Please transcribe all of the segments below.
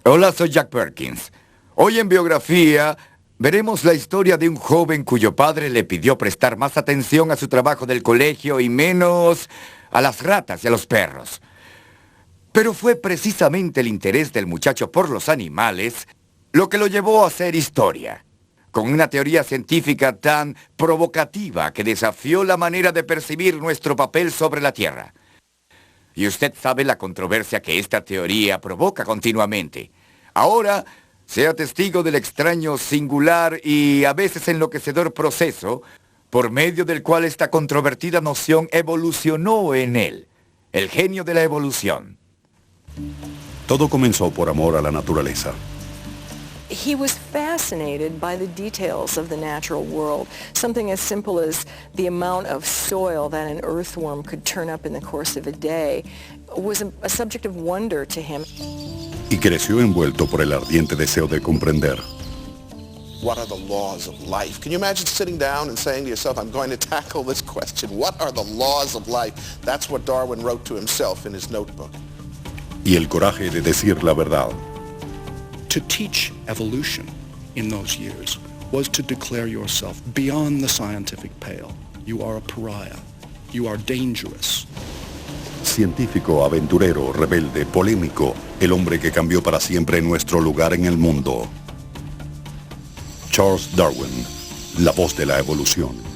Hola, soy Jack Perkins. Hoy en Biografía veremos la historia de un joven cuyo padre le pidió prestar más atención a su trabajo del colegio y menos a las ratas y a los perros. Pero fue precisamente el interés del muchacho por los animales lo que lo llevó a hacer historia, con una teoría científica tan provocativa que desafió la manera de percibir nuestro papel sobre la Tierra. Y usted sabe la controversia que esta teoría provoca continuamente. Ahora, sea testigo del extraño, singular y a veces enloquecedor proceso por medio del cual esta controvertida noción evolucionó en él, el genio de la evolución. Todo comenzó por amor a la naturaleza. He was fascinated by the details of the natural world. Something as simple as the amount of soil that an earthworm could turn up in the course of a day was a subject of wonder to him. Y creció envuelto por el ardiente deseo de comprender. What are the laws of life? Can you imagine sitting down and saying to yourself, I'm going to tackle this question. What are the laws of life? That's what Darwin wrote to himself in his notebook. Y el coraje de decir la verdad. To teach evolution in those years was to declare yourself beyond the scientific pale. You are a pariah. You are dangerous. Científico, aventurero, rebelde, polémico, el hombre que cambió para siempre nuestro lugar en el mundo. Charles Darwin, la voz de la evolución.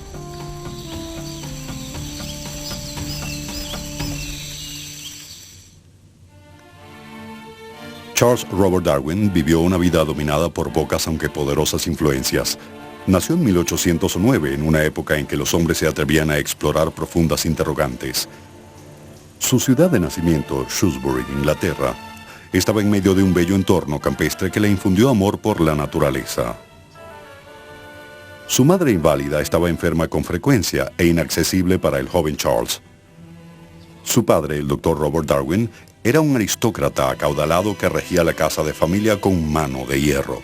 Charles Robert Darwin vivió una vida dominada por pocas aunque poderosas influencias. Nació en 1809, en una época en que los hombres se atrevían a explorar profundas interrogantes. Su ciudad de nacimiento, Shrewsbury, Inglaterra, estaba en medio de un bello entorno campestre que le infundió amor por la naturaleza. Su madre inválida estaba enferma con frecuencia e inaccesible para el joven Charles. Su padre, el Dr. Robert Darwin, era un aristócrata acaudalado que regía la casa de familia con mano de hierro.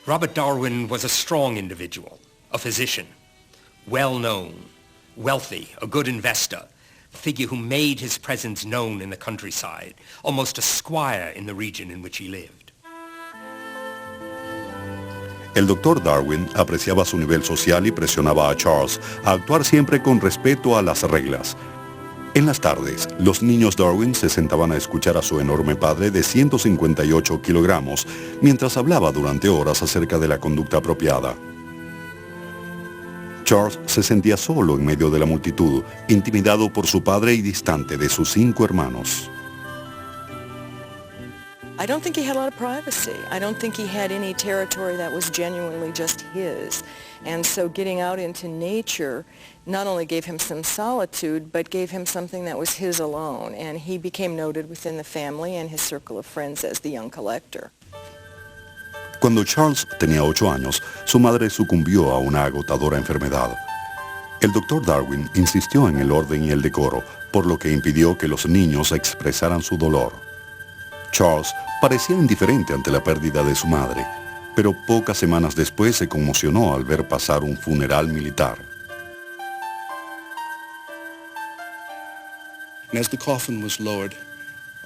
Robert Darwin was a strong individual, a physician, well-known, wealthy, a good investor, a figure who made his presence known in the countryside, almost a squire in the region in which he lived. El Dr. Darwin apreciaba su nivel social y presionaba a Charles a actuar siempre con respeto a las reglas. En las tardes, los niños Darwin se sentaban a escuchar a su enorme padre de 158 kilogramos, mientras hablaba durante horas acerca de la conducta apropiada. Charles se sentía solo en medio de la multitud, intimidado por su padre y distante de sus 5 hermanos. I don't think he had a lot of privacy. I don't think he had any territory that was genuinely just his. And so getting out into nature not only gave him some solitude, but gave him something that was his alone. And he became noted within the family and his circle of friends as the young collector. Cuando Charles tenía 8 años, su madre sucumbió a una agotadora enfermedad. El Dr. Darwin insistió en el orden y el decoro, por lo que impidió que los niños expresaran su dolor. Charles parecía indiferente ante la pérdida de su madre, pero pocas semanas después se conmocionó al ver pasar un funeral militar. And as the coffin was lowered,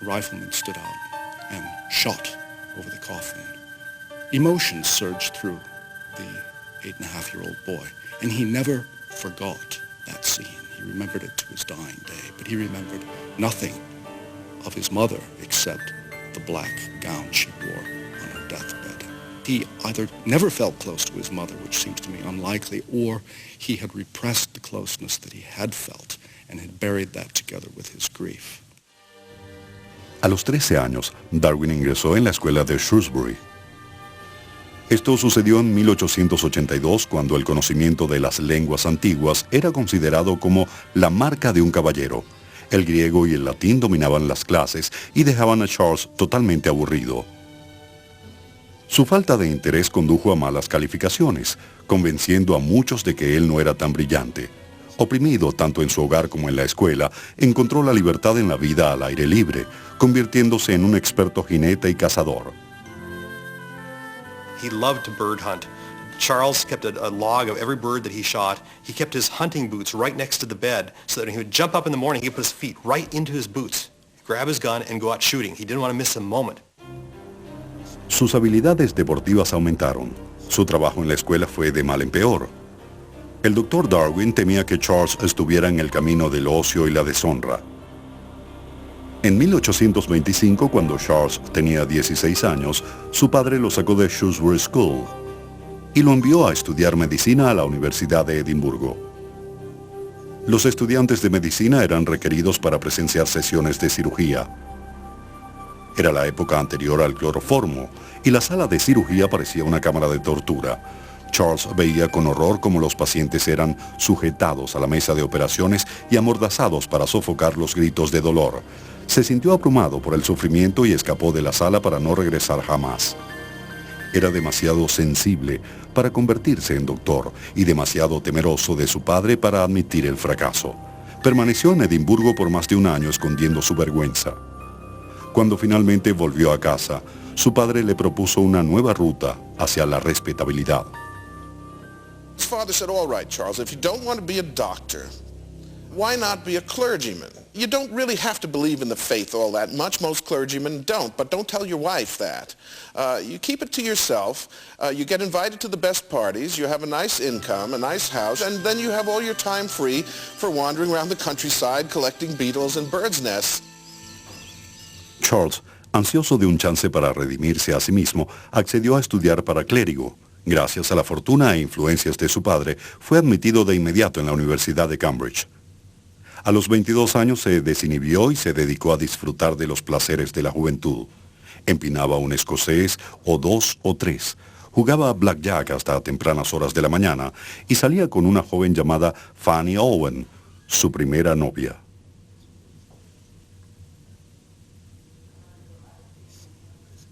a rifleman stood out and shot over the coffin. Emotions surged through the 8-and-a-half-year-old boy, and he never forgot that scene. He remembered it to his dying day, but he remembered nothing of his mother except the black gown she wore on her deathbed. He either never felt close to his mother, which seems to me unlikely, or he had repressed the closeness that he had felt and had buried that together with his grief. A los 13 años, Darwin ingresó en la escuela de Shrewsbury. Esto sucedió en 1882, cuando el conocimiento de las lenguas antiguas era considerado como la marca de un caballero. El griego y el latín dominaban las clases y dejaban a Charles totalmente aburrido. Su falta de interés condujo a malas calificaciones, convenciendo a muchos de que él no era tan brillante. Oprimido tanto en su hogar como en la escuela, encontró la libertad en la vida al aire libre, convirtiéndose en un experto jinete y cazador. He loved to bird hunt. Charles kept a log of every bird that he shot. He kept his hunting boots right next to the bed so that when he would jump up in the morning, he could put his feet right into his boots. grab his gun and go out shooting. He didn't want to miss a moment. Sus habilidades deportivas aumentaron. Su trabajo en la escuela fue de mal en peor. El Dr. Darwin temía que Charles estuviera en el camino del ocio y la deshonra. En 1825, cuando Charles tenía 16 años, su padre lo sacó de Shrewsbury School y lo envió a estudiar medicina a la Universidad de Edimburgo. Los estudiantes de medicina eran requeridos para presenciar sesiones de cirugía. Era la época anterior al cloroformo y la sala de cirugía parecía una cámara de tortura. Charles veía con horror cómo los pacientes eran sujetados a la mesa de operaciones y amordazados para sofocar los gritos de dolor. Se sintió abrumado por el sufrimiento y escapó de la sala para no regresar jamás. Era demasiado sensible para convertirse en doctor y demasiado temeroso de su padre para admitir el fracaso. Permaneció en Edimburgo por más de un año escondiendo su vergüenza. Cuando finalmente volvió a casa, su padre le propuso una nueva ruta hacia la respetabilidad. His father said, all right, Charles, if you don't want to be a doctor, why not be a clergyman? You don't really have to believe in the faith all that much. Most clergymen don't, but don't tell your wife that. You keep it to yourself. You get invited to the best parties. You have a nice income, a nice house, and then you have all your time free for wandering around the countryside collecting beetles and birds' nests. Charles, ansioso de un chance para redimirse a sí mismo, accedió a estudiar para clérigo. Gracias a la fortuna e influencias de su padre, fue admitido de inmediato en la Universidad de Cambridge. A los 22 años se desinhibió y se dedicó a disfrutar de los placeres de la juventud. Empinaba un escocés, o dos o tres. Jugaba a blackjack hasta tempranas horas de la mañana y salía con una joven llamada Fanny Owen, su primera novia.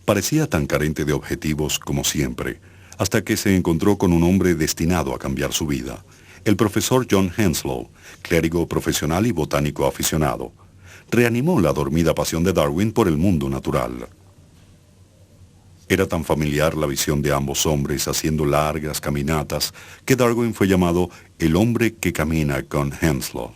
Parecía tan carente de objetivos como siempre, hasta que se encontró con un hombre destinado a cambiar su vida, el profesor John Henslow, clérigo profesional y botánico aficionado. Reanimó la dormida pasión de Darwin por el mundo natural. Era tan familiar la visión de ambos hombres haciendo largas caminatas que Darwin fue llamado el hombre que camina con Henslow.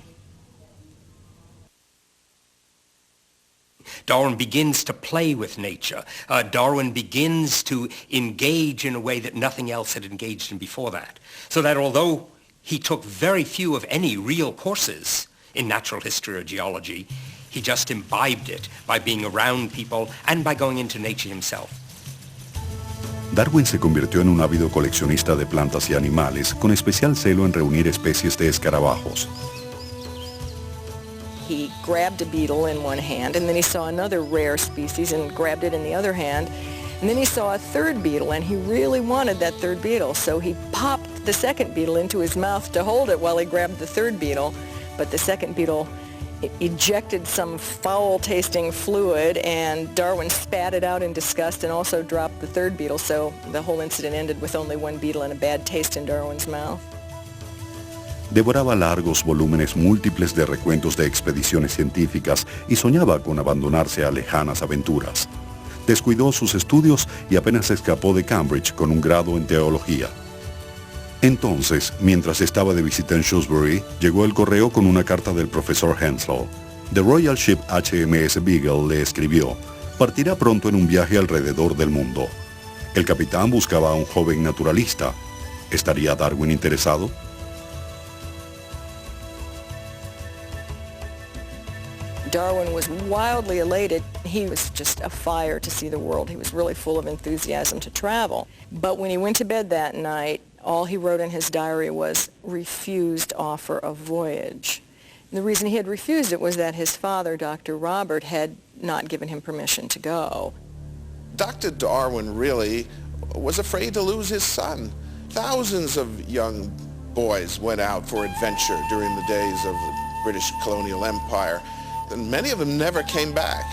Darwin begins to play with nature. Darwin begins to engage in a way that nothing else had engaged in before that. So that although he took very few of any real courses in natural history or geology, he just imbibed it by being around people and by going into nature himself. Darwin se convirtió en un ávido coleccionista de plantas y animales, con especial celo en reunir especies de escarabajos. He grabbed a beetle in one hand, and then he saw another rare species and grabbed it in the other hand. And then he saw a third beetle, and he really wanted that third beetle. So he popped the second beetle into his mouth to hold it while he grabbed the third beetle. But the second beetle ejected some foul-tasting fluid, and Darwin spat it out in disgust and also dropped the third beetle. So the whole incident ended with only one beetle and a bad taste in Darwin's mouth. Devoraba largos volúmenes múltiples de recuentos de expediciones científicas y soñaba con abandonarse a lejanas aventuras. Descuidó sus estudios y apenas escapó de Cambridge con un grado en teología. Entonces, mientras estaba de visita en Shrewsbury, llegó el correo con una carta del profesor Henslow. The Royal Ship HMS Beagle le escribió: partirá pronto en un viaje alrededor del mundo. El capitán buscaba a un joven naturalista. ¿Estaría Darwin interesado? Darwin was wildly elated. He was just afire to see the world. He was really full of enthusiasm to travel. But when he went to bed that night, all he wrote in his diary was, refused offer of voyage. And the reason he had refused it was that his father, Dr. Robert, had not given him permission to go. Dr. Darwin really was afraid to lose his son. Thousands of young boys went out for adventure during the days of the British colonial empire, and many of them never came back.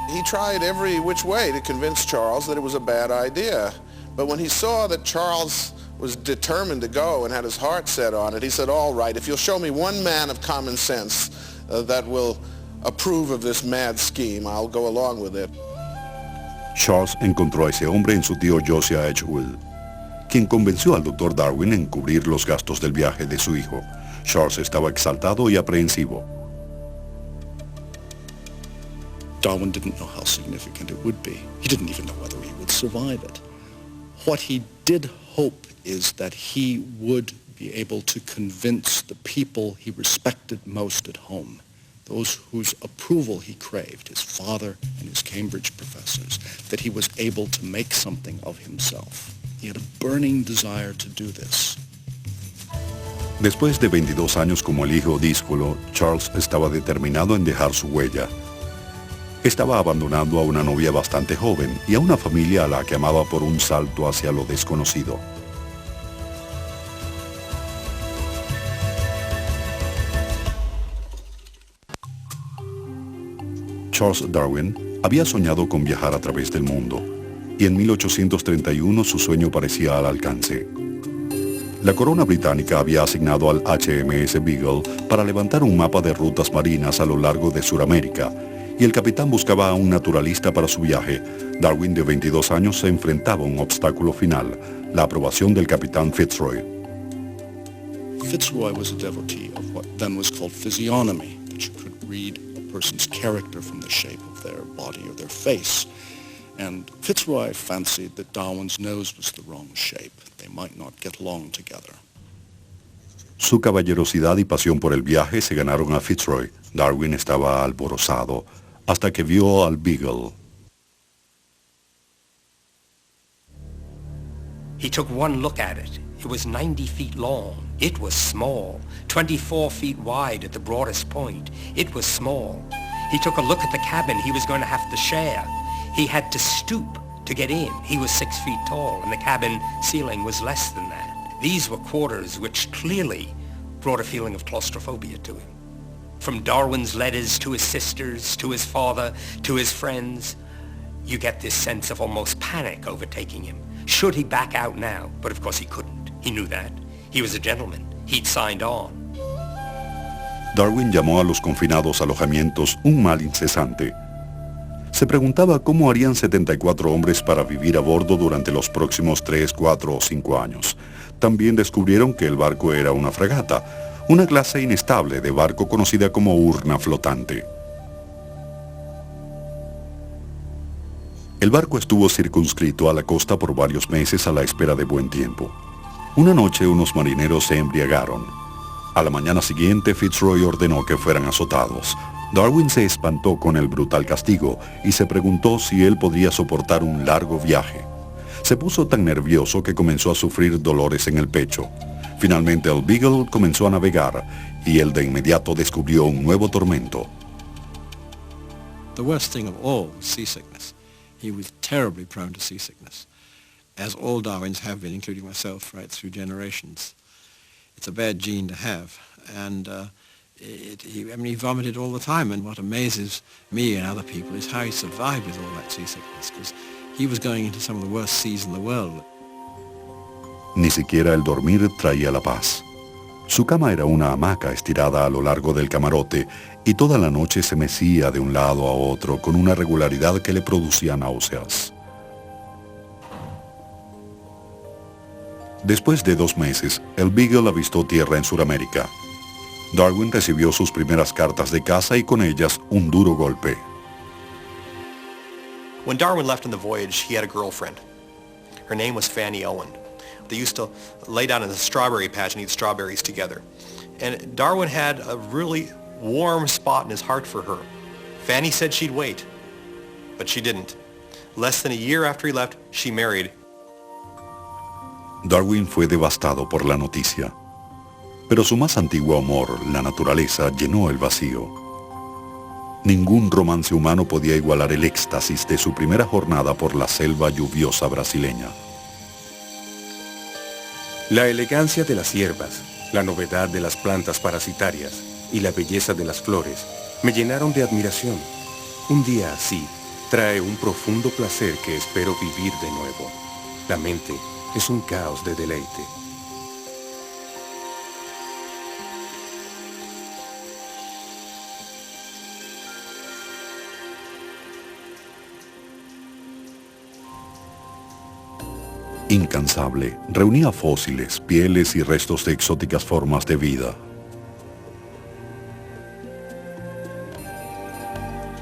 He tried every which way to convince Charles that it was a bad idea. But when he saw that Charles was determined to go and had his heart set on it, he said, all right, if you'll show me one man of common sense that will approve of this mad scheme, I'll go along with it. Charles encontró a ese hombre en su tío Josiah Edgewill, quien convenció al Dr. Darwin en cubrir los gastos del viaje de su hijo. Charles estaba exaltado y aprehensivo. Darwin didn't know how significant it would be. He didn't even know whether he would survive it. What he did hope is that he would be able to convince the people he respected most at home, those whose approval he craved, his father and his Cambridge professors, that he was able to make something of himself. He had a burning desire to do this. Después de 22 años como el hijo díscolo, Charles estaba determinado en dejar su huella. Estaba abandonando a una novia bastante joven y a una familia a la que amaba por un salto hacia lo desconocido. Charles Darwin había soñado con viajar a través del mundo, y en 1831 su sueño parecía al alcance. La corona británica había asignado al HMS Beagle para levantar un mapa de rutas marinas a lo largo de Sudamérica, y el capitán buscaba a un naturalista para su viaje. Darwin, de 22 años, se enfrentaba a un obstáculo final, la aprobación del capitán Fitzroy. Fitzroy was a devotee of what then was called physiognomy, that you could read a person's character from the shape of their body or their face. And Fitzroy fancied that Darwin's nose was the wrong shape. They might not get along together. Su caballerosidad y pasión por el viaje se ganaron a Fitzroy. Darwin estaba alborozado, hasta que vio al Beagle. He took one look at it. It was 90 feet long. It was small. 24 feet wide at the broadest point. It was small. He took a look at the cabin he was going to have to share. He had to stoop to get in. He was 6 feet tall, and the cabin ceiling was less than that. These were quarters which clearly brought a feeling of claustrophobia to him. From Darwin's letters to his sisters, to his father, to his friends, you get this sense of almost panic overtaking him. Should he back out now? But of course he couldn't. He knew that. He was a gentleman. He'd signed on. Darwin llamó a los confinados alojamientos un mal incesante. Se preguntaba cómo harían 74 hombres para vivir a bordo durante los próximos 3, 4 o 5 años. También descubrieron que el barco era una fragata, una clase inestable de barco conocida como urna flotante. El barco estuvo circunscrito a la costa por varios meses a la espera de buen tiempo. Una noche unos marineros se embriagaron. A la mañana siguiente Fitzroy ordenó que fueran azotados. Darwin se espantó con el brutal castigo y se preguntó si él podría soportar un largo viaje. Se puso tan nervioso que comenzó a sufrir dolores en el pecho. Finalmente el Beagle comenzó a navegar y él de inmediato descubrió un nuevo tormento. The worst thing of all was seasickness. He was terribly prone to seasickness, as all Darwins have been, including myself, right through generations. It's a bad gene to have, and he vomited all the time, and what amazes me and other people is how he survived with all that seasickness, because he was going into some of the worst seas in the world. Ni siquiera el dormir traía la paz. Su cama era una hamaca estirada a lo largo del camarote y toda la noche se mecía de un lado a otro con una regularidad que le producía náuseas. Después de 2 meses, el Beagle avistó tierra en Sudamérica. Darwin recibió sus primeras cartas de casa y con ellas un duro golpe. When Darwin left on the voyage, he had a girlfriend. Her name was Fanny Owen. They used to lay down in the strawberry patch and eat strawberries together. And Darwin had a really warm spot in his heart for her. Fanny said she'd wait, but she didn't. Less than a year after he left, she married. Darwin fue devastado por la noticia. Pero su más antiguo amor, la naturaleza, llenó el vacío. Ningún romance humano podía igualar el éxtasis de su primera jornada por la selva lluviosa brasileña. La elegancia de las hierbas, la novedad de las plantas parasitarias y la belleza de las flores me llenaron de admiración. Un día así trae un profundo placer que espero vivir de nuevo. La mente es un caos de deleite. Incansable, reunía fósiles, pieles y restos de exóticas formas de vida.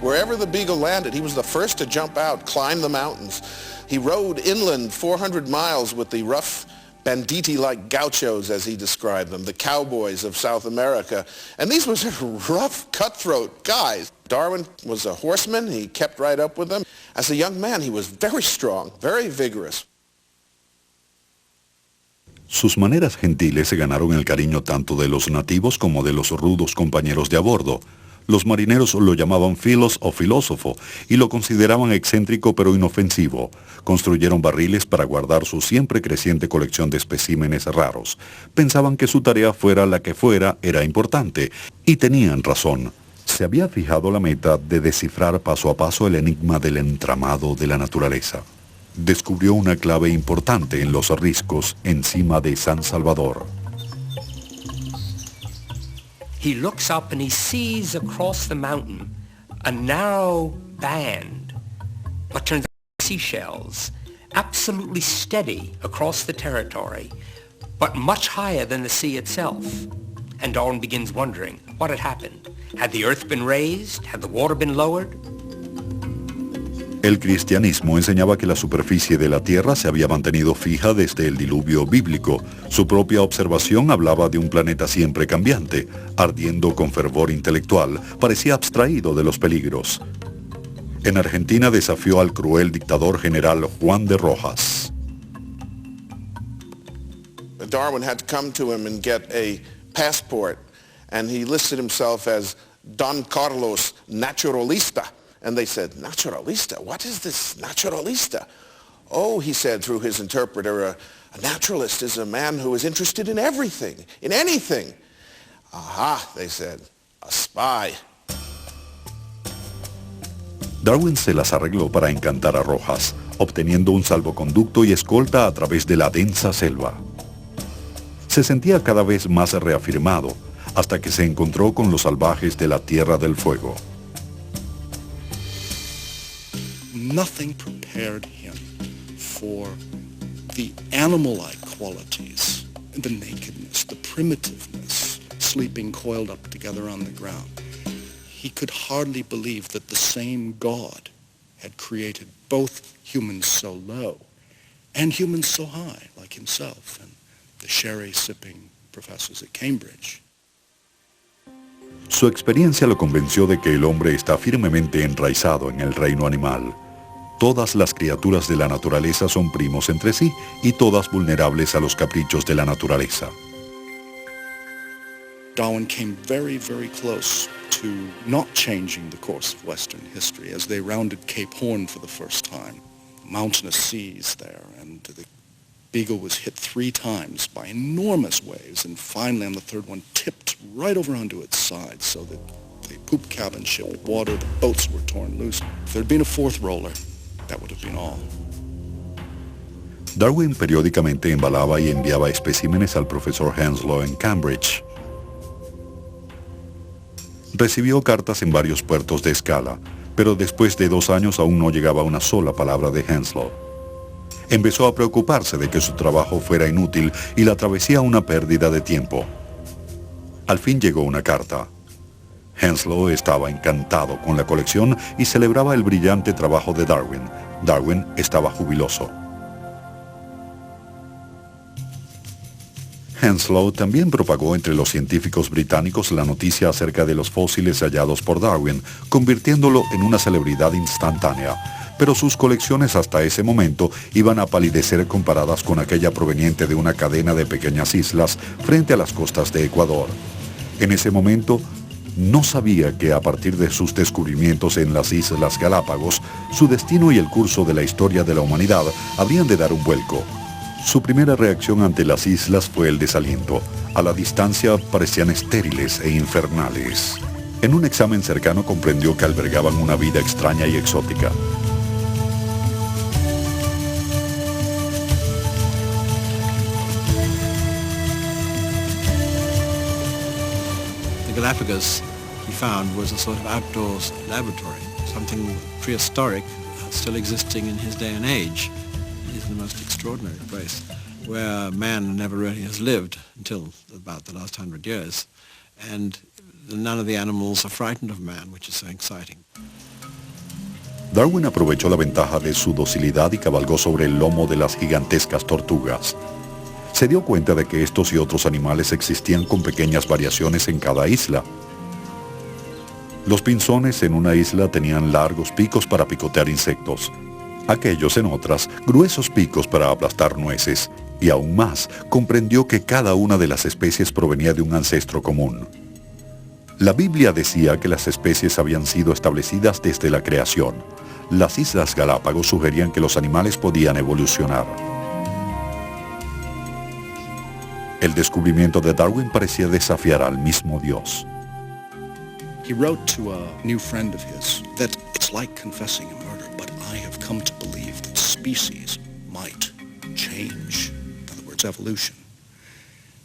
Wherever the Beagle landed, he was the first to jump out, climb the mountains. He rode inland 400 miles with the rough banditti-like gauchos, as he described them, the cowboys of South America. And these were rough, cutthroat guys. Darwin was a horseman. He kept right up with them. As a young man, he was very strong, very vigorous. Sus maneras gentiles se ganaron el cariño tanto de los nativos como de los rudos compañeros de a bordo. Los marineros lo llamaban Philos o filósofo y lo consideraban excéntrico pero inofensivo. Construyeron barriles para guardar su siempre creciente colección de especímenes raros. Pensaban que su tarea fuera la que fuera era importante y tenían razón. Se había fijado la meta de descifrar paso a paso el enigma del entramado de la naturaleza. Descubrió una clave importante en los riscos encima de San Salvador. He looks up and he sees across the mountain a narrow band, what turns out to be seashells, absolutely steady across the territory, but much higher than the sea itself. And Darwin begins wondering what had happened. Had the earth been raised? Had the water been lowered? El cristianismo enseñaba que la superficie de la Tierra se había mantenido fija desde el diluvio bíblico. Su propia observación hablaba de un planeta siempre cambiante, ardiendo con fervor intelectual, parecía abstraído de los peligros. En Argentina desafió al cruel dictador general Juan de Rojas. Darwin had to come to him and get a passport, and he listed himself as Don Carlos Naturalista. And they said, naturalista? What is this naturalista? Oh, he said through his interpreter, a naturalist is a man who is interested in everything, in anything. Aha, they said, a spy. Darwin se las arregló para encantar a Rojas, obteniendo un salvoconducto y escolta a través de la densa selva. Se sentía cada vez más reafirmado, hasta que se encontró con los salvajes de la Tierra del Fuego. Nothing prepared him for the animal-like qualities, the nakedness, the primitiveness, sleeping coiled up together on the ground. He could hardly believe that the same God had created both humans so low and humans so high, like himself and the sherry-sipping professors at Cambridge. Su experiencia lo convenció de que el hombre está firmemente enraizado en el reino animal. Todas las criaturas de la naturaleza son primos entre sí y todas vulnerables a los caprichos de la naturaleza. Darwin came very, very close to not changing the course of Western history as they rounded Cape Horn for the first time. Mountainous seas there, and the Beagle was hit 3 times by enormous waves, and finally on the third one tipped right over onto its side so that the poop cabin shipped water, the boats were torn loose. If there had been a 4th roller, that would have been all. Darwin periódicamente embalaba y enviaba especímenes al profesor Henslow en Cambridge. Recibió cartas en varios puertos de escala, pero después de 2 años aún no llegaba una sola palabra de Henslow. Empezó a preocuparse de que su trabajo fuera inútil y la travesía una pérdida de tiempo. Al fin llegó una carta. Henslow estaba encantado con la colección y celebraba el brillante trabajo de Darwin. Darwin estaba jubiloso. Henslow también propagó entre los científicos británicos la noticia acerca de los fósiles hallados por Darwin, convirtiéndolo en una celebridad instantánea. Pero sus colecciones hasta ese momento iban a palidecer comparadas con aquella proveniente de una cadena de pequeñas islas frente a las costas de Ecuador. En ese momento, no sabía que a partir de sus descubrimientos en las Islas Galápagos, su destino y el curso de la historia de la humanidad habrían de dar un vuelco. Su primera reacción ante las islas fue el desaliento. A la distancia parecían estériles e infernales. En un examen cercano comprendió que albergaban una vida extraña y exótica. Galapagos, he found, was a sort of outdoors laboratory, something prehistoric, still existing in his day and age. It is the most extraordinary place where man never really has lived until about the last 100 years. And none of the animals are frightened of man, which is so exciting. Darwin aprovechó la ventaja de su docilidad y cabalgó sobre el lomo de las gigantescas tortugas. Se dio cuenta de que estos y otros animales existían con pequeñas variaciones en cada isla. Los pinzones en una isla tenían largos picos para picotear insectos, aquellos en otras gruesos picos para aplastar nueces, y aún más, comprendió que cada una de las especies provenía de un ancestro común. La Biblia decía que las especies habían sido establecidas desde la creación. Las Islas Galápagos sugerían que los animales podían evolucionar. El descubrimiento de Darwin parecía desafiar al mismo Dios. He wrote to a new friend of his that it's like confessing a murder, but I have come to believe that species might change. In other words, evolution.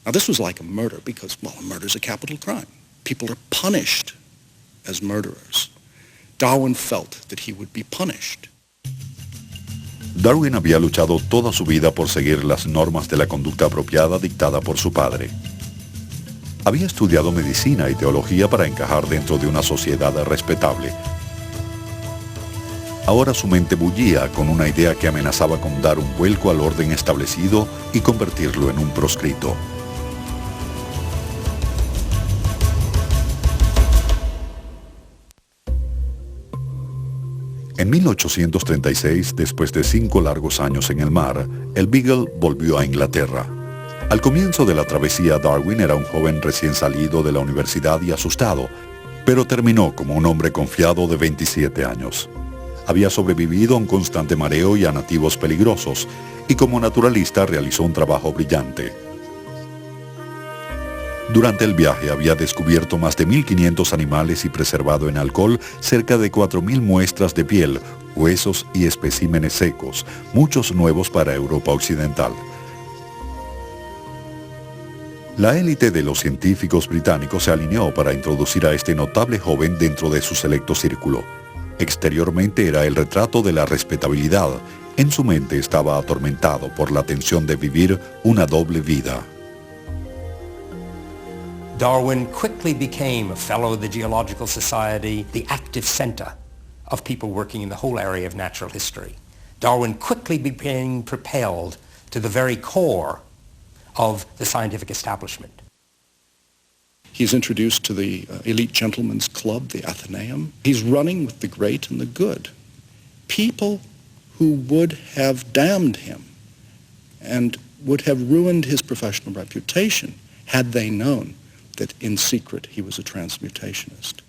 Now this was like a murder because, well, a murder is a capital crime. People are punished as murderers. Darwin felt that he would be punished. Darwin había luchado toda su vida por seguir las normas de la conducta apropiada dictada por su padre. Había estudiado medicina y teología para encajar dentro de una sociedad respetable. Ahora su mente bullía con una idea que amenazaba con dar un vuelco al orden establecido y convertirlo en un proscrito. En 1836, después de 5 largos años en el mar, el Beagle volvió a Inglaterra. Al comienzo de la travesía, Darwin era un joven recién salido de la universidad y asustado, pero terminó como un hombre confiado de 27 años. Había sobrevivido a un constante mareo y a nativos peligrosos, y como naturalista realizó un trabajo brillante. Durante el viaje había descubierto más de 1.500 animales y preservado en alcohol cerca de 4.000 muestras de piel, huesos y especímenes secos, muchos nuevos para Europa Occidental. La élite de los científicos británicos se alineó para introducir a este notable joven dentro de su selecto círculo. Exteriormente era el retrato de la respetabilidad. En su mente estaba atormentado por la tensión de vivir una doble vida. Darwin quickly became a fellow of the Geological Society, the active center of people working in the whole area of natural history. Darwin quickly became propelled to the very core of the scientific establishment. He's introduced to the elite gentlemen's club, the Athenaeum. He's running with the great and the good. People who would have damned him and would have ruined his professional reputation had they known that in secret he was a transmutationist.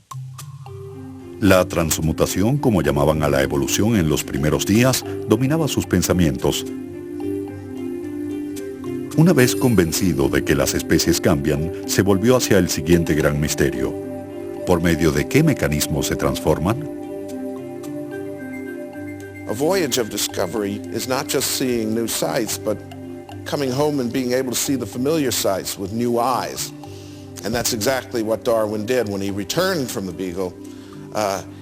La transmutación, como llamaban a la evolución en los primeros días, dominaba sus pensamientos. Una vez convencido de que las especies cambian, se volvió hacia el siguiente gran misterio. ¿Por medio de qué mecanismos se transforman? A voyage of discovery is not just seeing new sights, but coming home and being able to see the familiar sights with new eyes. And that's exactly what Darwin did when he returned from the Beagle.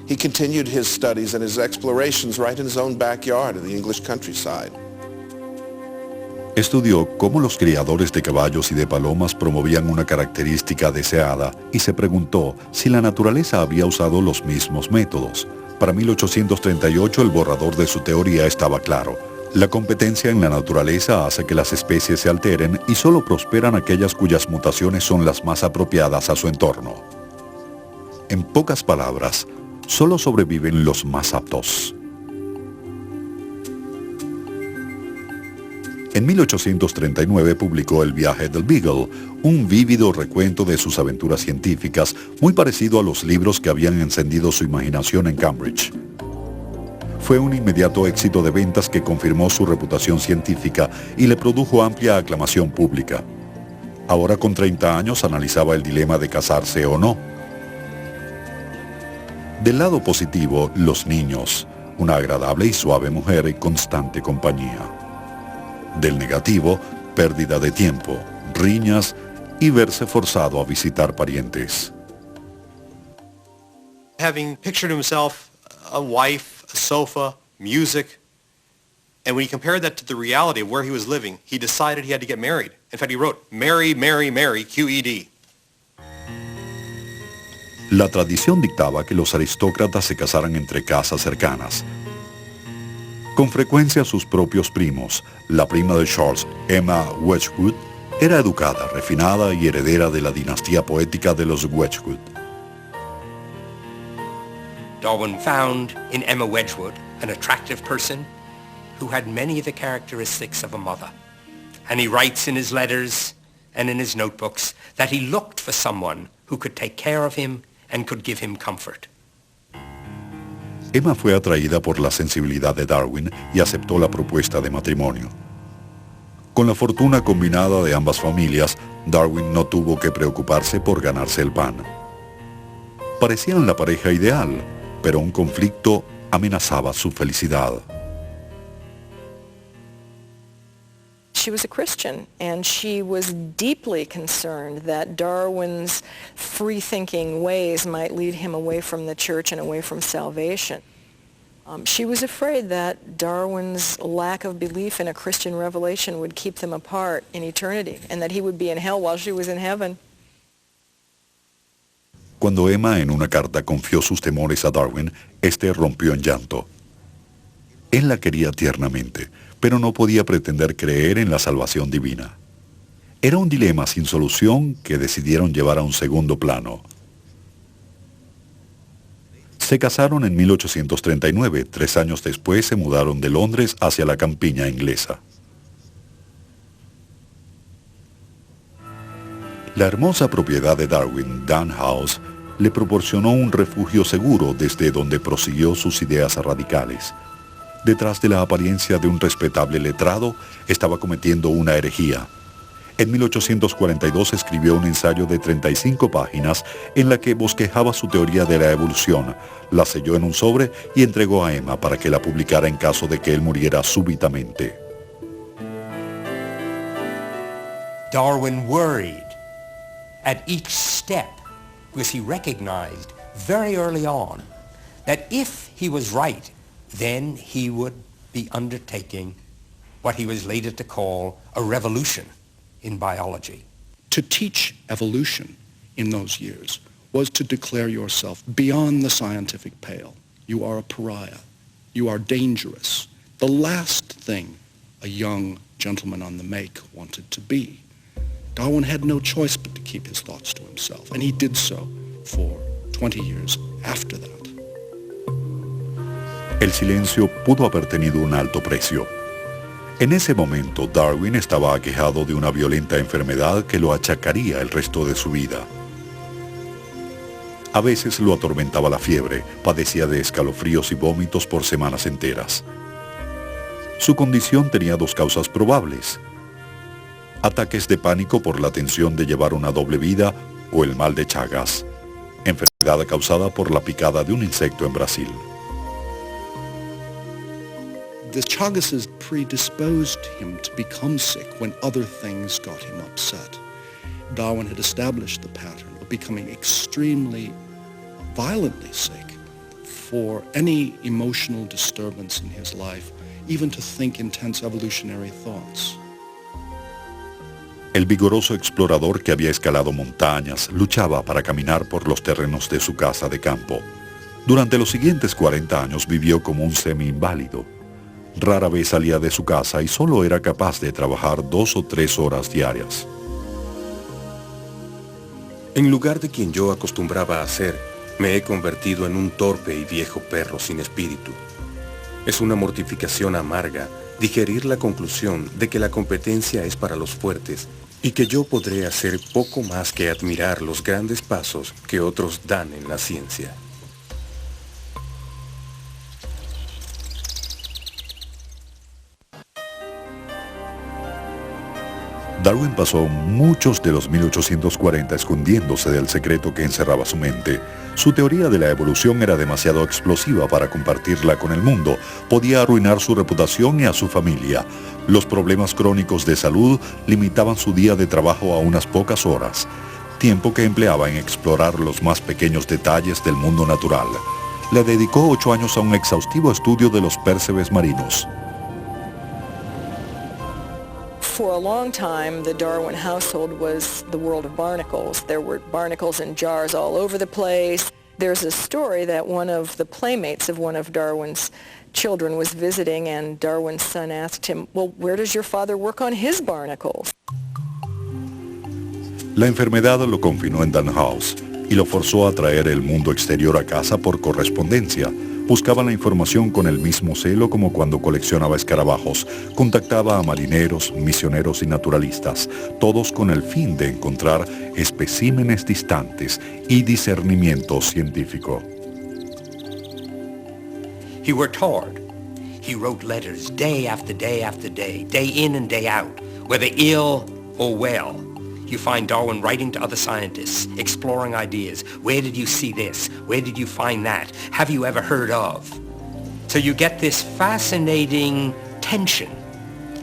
He continued his studies and his explorations right in his own backyard in the English countryside. Estudió cómo los criadores de caballos y de palomas promovían una característica deseada y se preguntó si la naturaleza había usado los mismos métodos. Para 1838 el borrador de su teoría estaba claro. La competencia en la naturaleza hace que las especies se alteren y solo prosperan aquellas cuyas mutaciones son las más apropiadas a su entorno. En pocas palabras, solo sobreviven los más aptos. En 1839 publicó El viaje del Beagle, un vívido recuento de sus aventuras científicas, muy parecido a los libros que habían encendido su imaginación en Cambridge. Fue un inmediato éxito de ventas que confirmó su reputación científica y le produjo amplia aclamación pública. Ahora con 30 años analizaba el dilema de casarse o no. Del lado positivo, los niños, una agradable y suave mujer y constante compañía. Del negativo, pérdida de tiempo, riñas y verse forzado a visitar parientes. Having pictured himself a wife, a sofa, music, and when he compared that to the reality of where he was living, he decided he had to get married. In fact, he wrote, "Marry, marry, marry, QED." La tradición dictaba que los aristócratas se casaran entre casas cercanas. Con frecuencia sus propios primos, la prima de Charles, Emma Wedgwood, era educada, refinada y heredera de la dinastía poética de los Wedgwood. Darwin found in Emma Wedgwood an attractive person who had many of the characteristics of a mother. And he writes in his letters and in his notebooks that he looked for someone who could take care of him and could give him comfort. Emma fue atraída por la sensibilidad de Darwin y aceptó la propuesta de matrimonio. Con la fortuna combinada de ambas familias, Darwin no tuvo que preocuparse por ganarse el pan. Parecían la pareja ideal, pero un conflicto amenazaba su felicidad. She was a Christian, and she was deeply concerned that Darwin's free-thinking ways might lead him away from the church and away from salvation. She was afraid that Darwin's lack of belief in a Christian revelation would keep them apart in eternity, and that he would be in hell while she was in heaven. Cuando Emma en una carta confió sus temores a Darwin, este rompió en llanto. Él la quería tiernamente, pero no podía pretender creer en la salvación divina. Era un dilema sin solución que decidieron llevar a un segundo plano. Se casaron en 1839, 3 años después se mudaron de Londres hacia la campiña inglesa. La hermosa propiedad de Darwin, Dunn House, le proporcionó un refugio seguro desde donde prosiguió sus ideas radicales. Detrás de la apariencia de un respetable letrado, estaba cometiendo una herejía. En 1842 escribió un ensayo de 35 páginas en la que bosquejaba su teoría de la evolución, la selló en un sobre y entregó a Emma para que la publicara en caso de que él muriera súbitamente. Darwin worried at each step because he recognized very early on that if he was right, then he would be undertaking what he was later to call a revolution in biology. To teach evolution in those years was to declare yourself beyond the scientific pale. You are a pariah. You are dangerous. The last thing a young gentleman on the make wanted to be. Darwin had no choice but to keep his thoughts to himself, and he did so for 20 years after that. El silencio pudo haber tenido un alto precio. En ese momento, Darwin estaba aquejado de una violenta enfermedad que lo achacaría el resto de su vida. A veces lo atormentaba la fiebre, padecía de escalofríos y vómitos por semanas enteras. Su condición tenía 2 causas probables: ataques de pánico por la tensión de llevar una doble vida o el mal de Chagas, enfermedad causada por la picada de un insecto en Brasil. The Chagas predisposed him to become sick when other things got him upset. Darwin had established the pattern of becoming extremely violently sick for any emotional disturbance in his life, even to think intense evolutionary thoughts. El vigoroso explorador que había escalado montañas luchaba para caminar por los terrenos de su casa de campo. Durante los siguientes 40 años vivió como un semi-inválido. Rara vez salía de su casa y solo era capaz de trabajar 2 o 3 horas diarias. En lugar de quien yo acostumbraba a ser, me he convertido en un torpe y viejo perro sin espíritu. Es una mortificación amarga digerir la conclusión de que la competencia es para los fuertes y que yo podré hacer poco más que admirar los grandes pasos que otros dan en la ciencia. Darwin pasó muchos de los 1840 escondiéndose del secreto que encerraba su mente. Su teoría de la evolución era demasiado explosiva para compartirla con el mundo. Podía arruinar su reputación y a su familia. Los problemas crónicos de salud limitaban su día de trabajo a unas pocas horas, tiempo que empleaba en explorar los más pequeños detalles del mundo natural. Le dedicó 8 años a un exhaustivo estudio de los pércebes marinos. For a long time, the Darwin household was the world of barnacles. There were barnacles in jars all over the place. There's a story that one of the playmates of one of Darwin's children was visiting, and Darwin's son asked him, well, where does your father work on his barnacles? La enfermedad lo confinó en Dunhouse y lo forzó a traer el mundo exterior a casa por correspondencia. Buscaba la información con el mismo celo como cuando coleccionaba escarabajos. Contactaba a marineros, misioneros y naturalistas, todos con el fin de encontrar especímenes distantes y discernimiento científico. He worked hard. He wrote letters day after day after day, day in and day out, whether ill or well. You find Darwin writing to other scientists, exploring ideas. Where did you see this? Where did you find that? Have you ever heard of? So you get this fascinating tension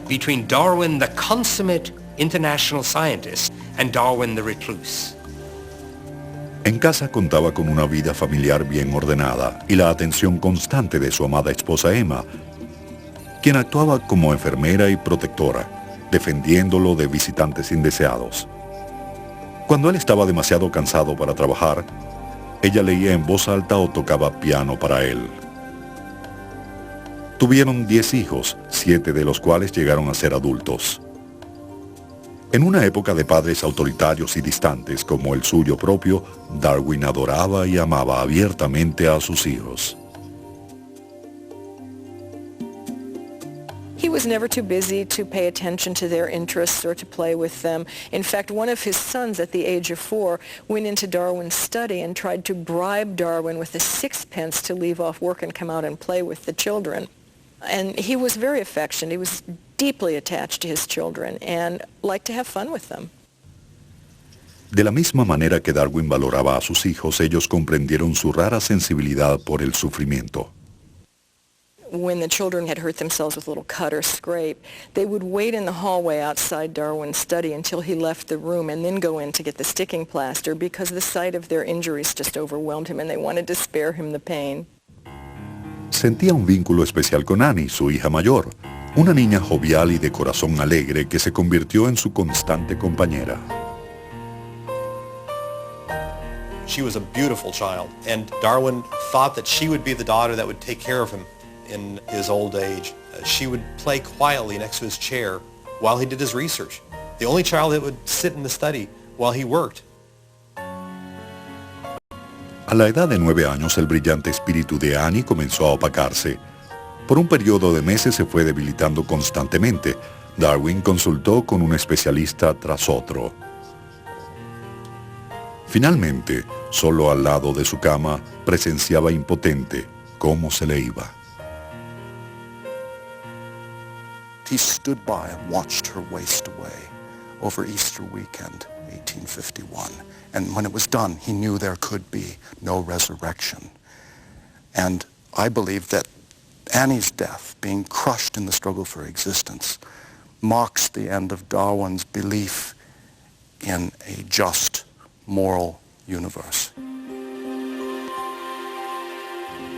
between Darwin, the consummate international scientist, and Darwin, the recluse. En casa contaba con una vida familiar bien ordenada y la atención constante de su amada esposa Emma, quien actuaba como enfermera y protectora, defendiéndolo de visitantes indeseados. Cuando él estaba demasiado cansado para trabajar, ella leía en voz alta o tocaba piano para él. Tuvieron 10 hijos, 7 de los cuales llegaron a ser adultos. En una época de padres autoritarios y distantes como el suyo propio, Darwin adoraba y amaba abiertamente a sus hijos. He was never too busy to pay attention to their interests or to play with them. In fact, one of his sons at the age of 4 went into Darwin's study and tried to bribe Darwin with a sixpence to leave off work and come out and play with the children. And he was very affectionate. He was deeply attached to his children and liked to have fun with them. De la misma manera que Darwin valoraba a sus hijos, ellos comprendieron su rara sensibilidad por el sufrimiento. When the children had hurt themselves with a little cut or scrape, they would wait in the hallway outside Darwin's study until he left the room and then go in to get the sticking plaster because the sight of their injuries just overwhelmed him and they wanted to spare him the pain. Sentía un vínculo especial con Annie, su hija mayor, una niña jovial y de corazón alegre que se convirtió en su constante compañera. She was a beautiful child, and Darwin thought that she would be the daughter that would take care of him in his old age. She would play quietly next to his chair while he did his research. The only child that would sit in the study while he worked. A la edad de 9 años, el brillante espíritu de Annie comenzó a opacarse. Por un periodo de meses se fue debilitando constantemente. Darwin consultó con un especialista tras otro. Finalmente, solo al lado de su cama, presenciaba impotente cómo se le iba. He stood by and watched her waste away over Easter weekend, 1851. And when it was done, he knew there could be no resurrection. And I believe that Annie's death, being crushed in the struggle for existence, marks the end of Darwin's belief in a just, moral universe.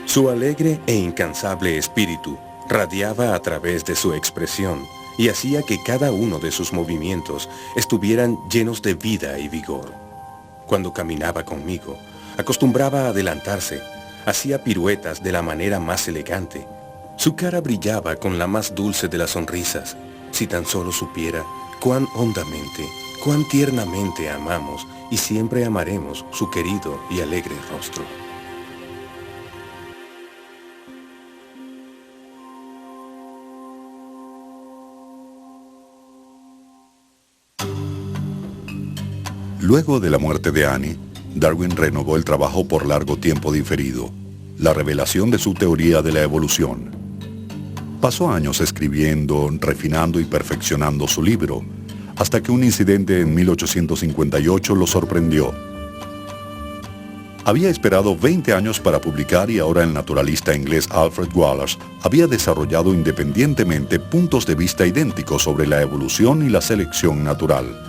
Su alegre e incansable espíritu radiaba a través de su expresión y hacía que cada uno de sus movimientos estuvieran llenos de vida y vigor. Cuando caminaba conmigo, acostumbraba a adelantarse, hacía piruetas de la manera más elegante. Su cara brillaba con la más dulce de las sonrisas. Si tan solo supiera cuán hondamente, cuán tiernamente amamos y siempre amaremos su querido y alegre rostro. Luego de la muerte de Annie, Darwin renovó el trabajo por largo tiempo diferido, la revelación de su teoría de la evolución. Pasó años escribiendo, refinando y perfeccionando su libro, hasta que un incidente en 1858 lo sorprendió. Había esperado 20 años para publicar y ahora el naturalista inglés Alfred Wallace había desarrollado independientemente puntos de vista idénticos sobre la evolución y la selección natural.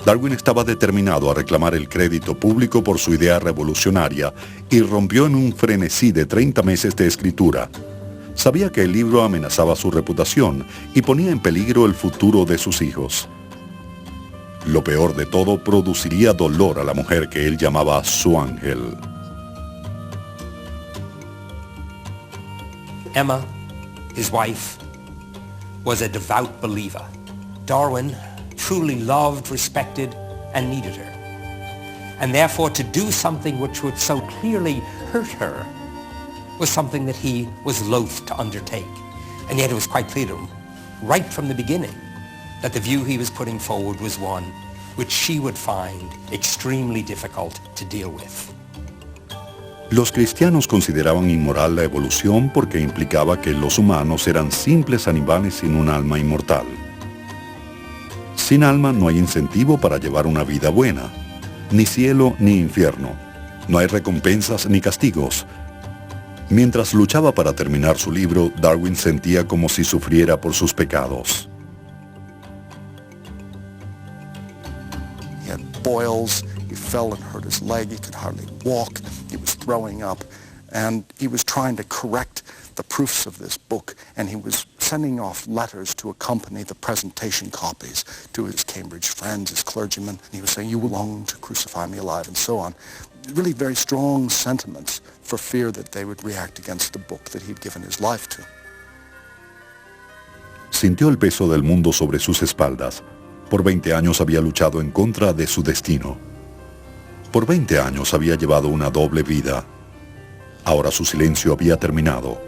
Darwin estaba determinado a reclamar el crédito público por su idea revolucionaria y rompió en un frenesí de 30 meses de escritura. Sabía que el libro amenazaba su reputación y ponía en peligro el futuro de sus hijos. Lo peor de todo, produciría dolor a la mujer que él llamaba su ángel. Emma, his wife, was a devout believer. Darwin truly loved, respected, and needed her. And therefore to do something which would so clearly hurt her was something that he was loath to undertake. And yet it was quite clear to him, right from the beginning, that the view he was putting forward was one which she would find extremely difficult to deal with. Los cristianos consideraban inmoral la evolución porque implicaba que los humanos eran simples animales sin un alma inmortal. Sin alma no hay incentivo para llevar una vida buena, ni cielo ni infierno. No hay recompensas ni castigos. Mientras luchaba para terminar su libro, Darwin sentía como si sufriera por sus pecados. He had boils, he fell and hurt his leg, he could hardly walk, he was throwing up, and he was trying to correct the proofs of this book, and he was sending off letters to accompany the presentation copies to his Cambridge friends, his clergymen. And he was saying, "You long to crucify me alive," and so on. Really very strong sentiments for fear that they would react against the book that he'd given his life to. Sintió el peso del mundo sobre sus espaldas. Por 20 años había luchado en contra de su destino. Por 20 años había llevado una doble vida. Ahora su silencio había terminado.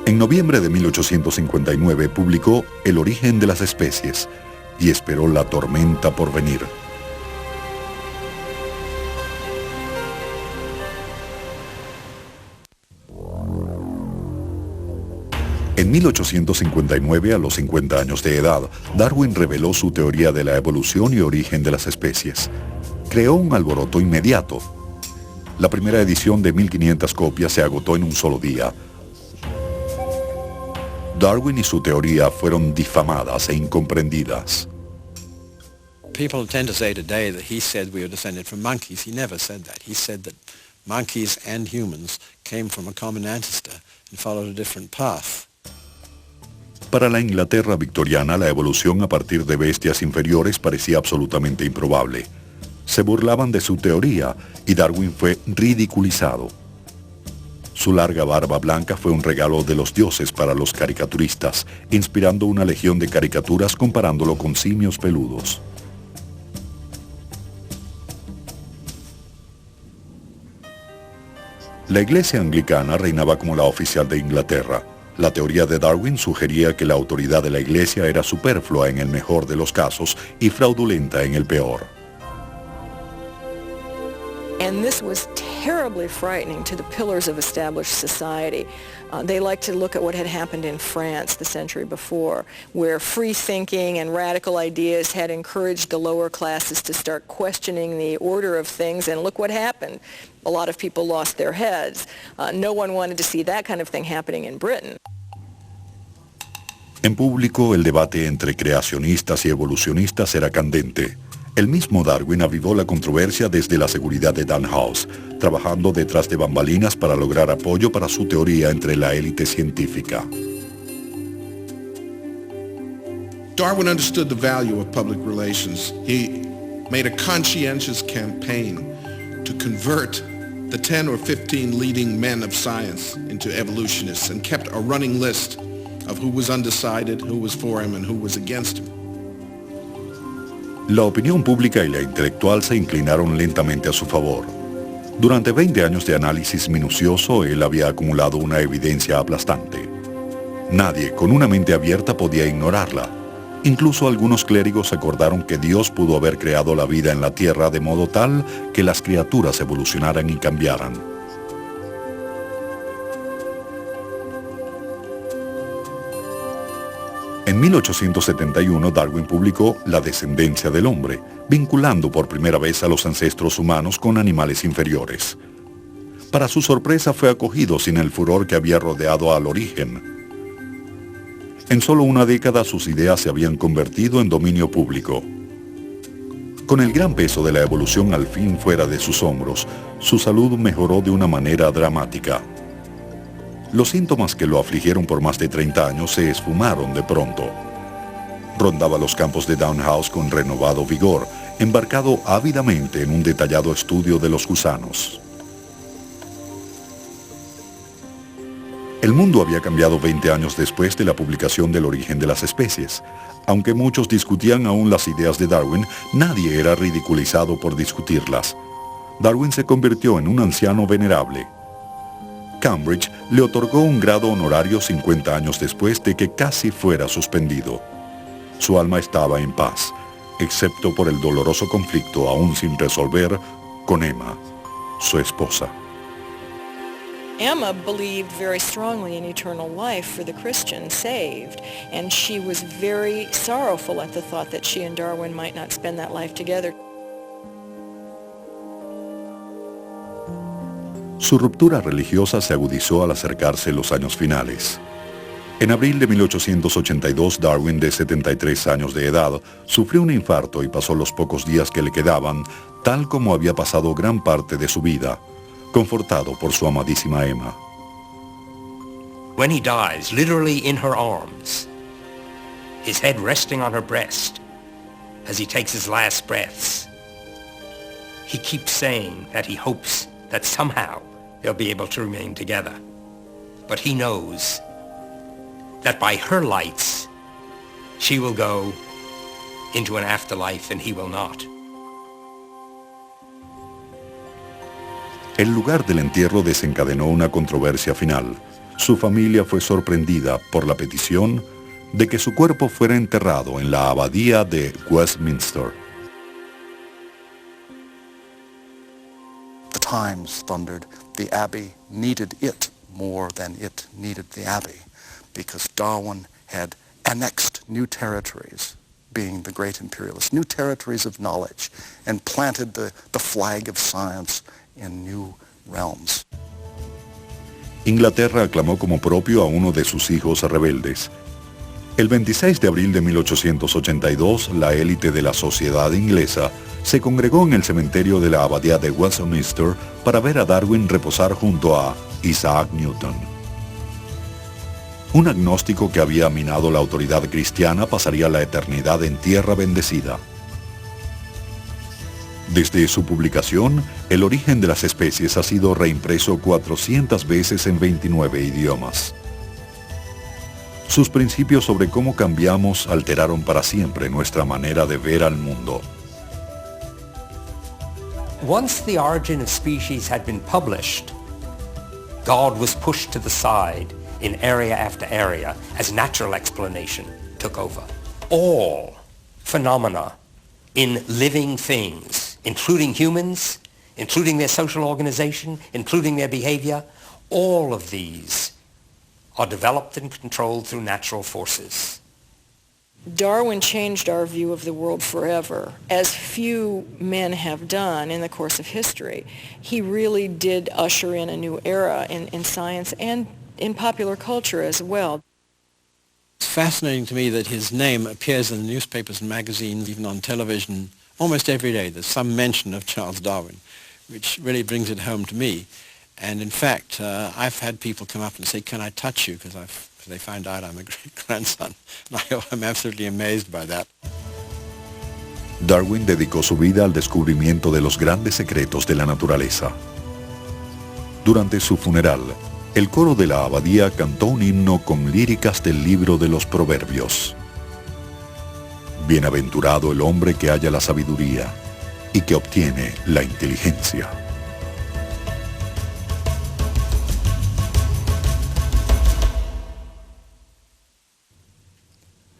En noviembre de 1859 publicó El origen de las especies y esperó la tormenta por venir. En 1859, a los 50 años de edad, Darwin reveló su teoría de la evolución y origen de las especies. Creó un alboroto inmediato. La primera edición de 1500 copias se agotó en un solo día. Darwin y su teoría fueron difamadas e incomprendidas. People tend to say today that he said we were descended from monkeys. He never said that. He said that monkeys and humans came from a common ancestor and followed a different path. Para la Inglaterra victoriana, la evolución a partir de bestias inferiores parecía absolutamente improbable. Se burlaban de su teoría y Darwin fue ridiculizado. Su larga barba blanca fue un regalo de los dioses para los caricaturistas, inspirando una legión de caricaturas comparándolo con simios peludos. La iglesia anglicana reinaba como la oficial de Inglaterra. La teoría de Darwin sugería que la autoridad de la iglesia era superflua en el mejor de los casos y fraudulenta en el peor. And this was terribly frightening to the pillars of established society. They liked to look at what had happened in France the century before, where free thinking and radical ideas had encouraged the lower classes to start questioning the order of things, and look what happened. A lot of people lost their heads. No one wanted to see that kind of thing happening in Britain. En público, el debate entre creacionistas y evolucionistas era candente. El mismo Darwin avivó la controversia desde la seguridad de Dunhouse, trabajando detrás de bambalinas para lograr apoyo para su teoría entre la élite científica. Darwin understood the value of public relations. He made a conscientious campaign to convert the 10 or 15 leading men of science into evolutionists and kept a running list of who was undecided, who was for him, and who was against him. La opinión pública y la intelectual se inclinaron lentamente a su favor. Durante 20 años de análisis minucioso, él había acumulado una evidencia aplastante. Nadie con una mente abierta podía ignorarla. Incluso algunos clérigos acordaron que Dios pudo haber creado la vida en la tierra de modo tal que las criaturas evolucionaran y cambiaran. En 1871, Darwin publicó La descendencia del hombre, vinculando por primera vez a los ancestros humanos con animales inferiores. Para su sorpresa, fue acogido sin el furor que había rodeado al origen. En solo una década, sus ideas se habían convertido en dominio público. Con el gran peso de la evolución al fin fuera de sus hombros, su salud mejoró de una manera dramática. Los síntomas que lo afligieron por más de 30 años se esfumaron de pronto. Rondaba los campos de Down House con renovado vigor, embarcado ávidamente en un detallado estudio de los gusanos. El mundo había cambiado 20 años después de la publicación del Origen de las Especies. Aunque muchos discutían aún las ideas de Darwin, nadie era ridiculizado por discutirlas. Darwin se convirtió en un anciano venerable. Cambridge le otorgó un grado honorario 50 años después de que casi fuera suspendido. Su alma estaba en paz, excepto por el doloroso conflicto aún sin resolver con Emma, su esposa. Emma believed very strongly in eternal life for the Christian saved, and she was very sorrowful at the thought that she and Darwin might not spend that life together. Su ruptura religiosa se agudizó al acercarse los años finales. En abril de 1882, Darwin, de 73 años de edad, sufrió un infarto y pasó los pocos días que le quedaban, tal como había pasado gran parte de su vida, confortado por su amadísima Emma. When he dies, literally in her arms, his head resting on her breast, as he takes his last breaths, he keeps saying that he hopes that somehow they'll be able to remain together. But he knows that by her lights, she will go into an afterlife and he will not. El lugar del entierro desencadenó una controversia final. Su familia fue sorprendida por la petición de que su cuerpo fuera enterrado en la abadía de Westminster. The Times thundered, the Abbey needed it more than it needed the Abbey, because Darwin had annexed new territories, being the great imperialist, new territories of knowledge, and planted the flag of science in new realms. Inglaterra aclamó como propio a uno de sus hijos rebeldes. El 26 de abril de 1882, la élite de la sociedad inglesa se congregó en el cementerio de la abadía de Westminster para ver a Darwin reposar junto a Isaac Newton. Un agnóstico que había minado la autoridad cristiana pasaría la eternidad en tierra bendecida. Desde su publicación, El Origen de las Especies ha sido reimpreso 400 veces en 29 idiomas. Sus principios sobre cómo cambiamos alteraron para siempre nuestra manera de ver al mundo. Once The Origin of Species had been published, God was pushed to the side in area after area as natural explanation took over. All phenomena in living things, including humans, including their social organization, including their behavior, all of these are developed and controlled through natural forces. Darwin changed our view of the world forever, as few men have done in the course of history. He really did usher in a new era in science and in popular culture as well. It's fascinating to me that his name appears in the newspapers and magazines, even on television, almost every day. There's some mention of Charles Darwin, which really brings it home to me. And in fact, I've had people come up and say, "Can I touch you?" Because they find out I'm a great-grandson. And I'm absolutely amazed by that. Darwin dedicó su vida al descubrimiento de los grandes secretos de la naturaleza. Durante su funeral, el coro de la abadía cantó un himno con líricas del libro de los Proverbios. Bienaventurado el hombre que halla la sabiduría y que obtiene la inteligencia.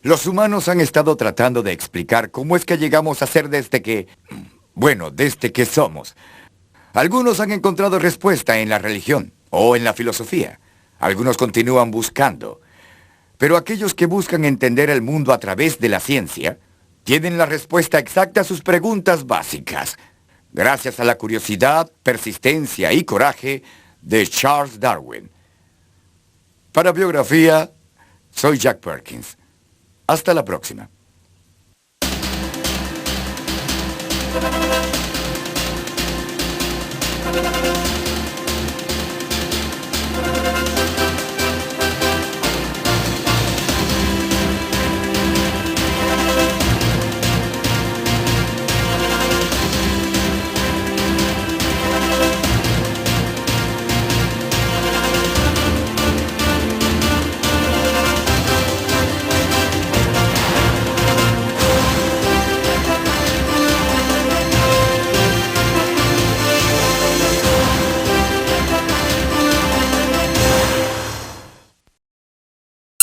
Los humanos han estado tratando de explicar cómo es que llegamos a ser desde que somos. Algunos han encontrado respuesta en la religión o en la filosofía. Algunos continúan buscando. Pero aquellos que buscan entender el mundo a través de la ciencia tienen la respuesta exacta a sus preguntas básicas, gracias a la curiosidad, persistencia y coraje de Charles Darwin. Para Biografía, soy Jack Perkins. Hasta la próxima.